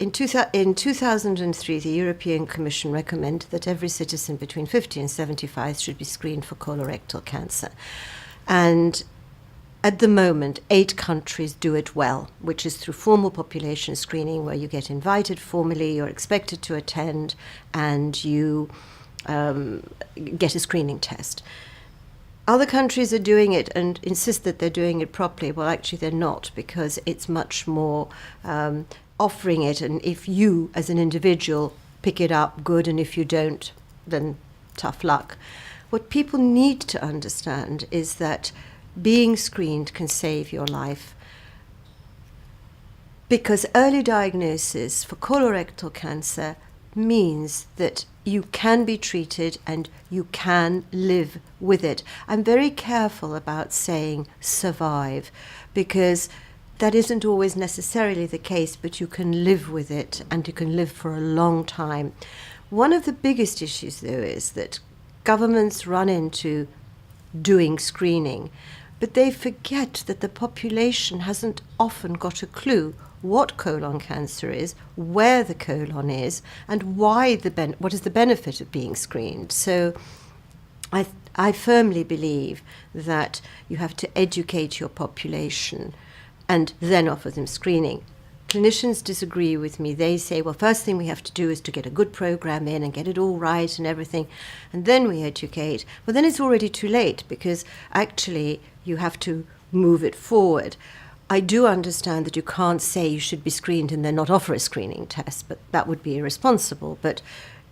in 2003, the European Commission recommended that every citizen between 50 and 75 should be screened for colorectal cancer. And at the moment, 8 countries do it well, which is through formal population screening, where you get invited formally, you're expected to attend, and you get a screening test. Other countries are doing it and insist that they're doing it properly. Well, actually, they're not, because it's much more offering it. And if you, as an individual, pick it up, good. And if you don't, then tough luck. What people need to understand is that being screened can save your life. Because early diagnosis for colorectal cancer means that you can be treated and you can live with it. I'm very careful about saying survive, because that isn't always necessarily the case, but you can live with it and you can live for a long time. One of the biggest issues, though, is that governments run into doing screening, but they forget that the population hasn't often got a clue what colon cancer is, where the colon is, and why what is the benefit of being screened. So I firmly believe that you have to educate your population and then offer them screening. Clinicians disagree with me. They say, well, first thing we have to do is to get a good program in and get it all right and everything, and then we educate. Well, then it's already too late, because actually you have to move it forward. I do understand that you can't say you should be screened and then not offer a screening test, but that would be irresponsible. But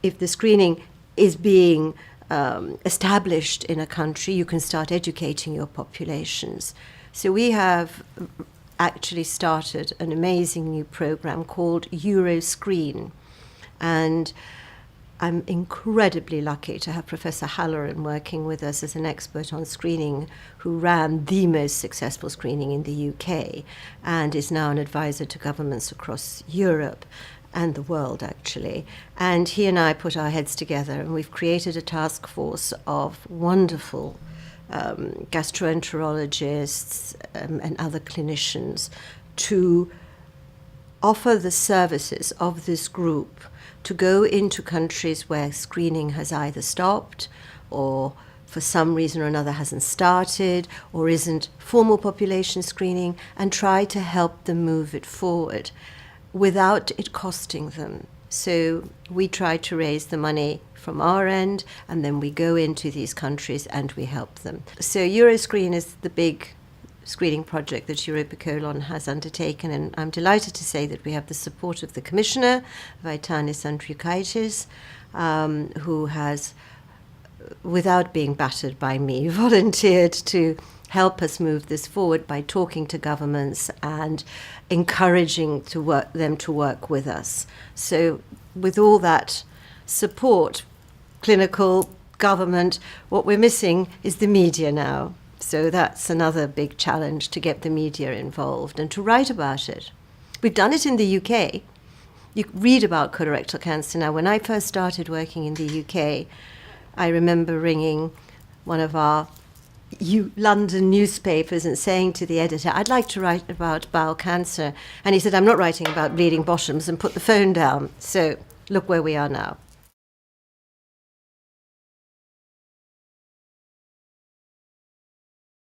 if the screening is being established in a country, you can start educating your populations. So we have actually started an amazing new program called EuroScreen. And I'm incredibly lucky to have Professor Halloran working with us as an expert on screening, who ran the most successful screening in the UK and is now an advisor to governments across Europe and the world, actually. And he and I put our heads together, and we've created a task force of wonderful gastroenterologists and other clinicians to offer the services of this group to go into countries where screening has either stopped or for some reason or another hasn't started or isn't formal population screening, and try to help them move it forward without it costing them. So we try to raise the money from our end, and then we go into these countries and we help them. So EuroScreen is the big screening project that EuropaColon has undertaken, and I'm delighted to say that we have the support of the Commissioner, Vytenis Andriukaitis, who has, without being battered by me, volunteered to help us move this forward by talking to governments and encouraging them to work with us. So with all that support, clinical, government, what we're missing is the media now. So that's another big challenge, to get the media involved and to write about it. We've done it in the UK. You read about colorectal cancer now. When I first started working in the UK, I remember ringing one of our London newspapers and saying to the editor, I'd like to write about bowel cancer. And he said, I'm not writing about bleeding bottoms, and put the phone down. So look where we are now.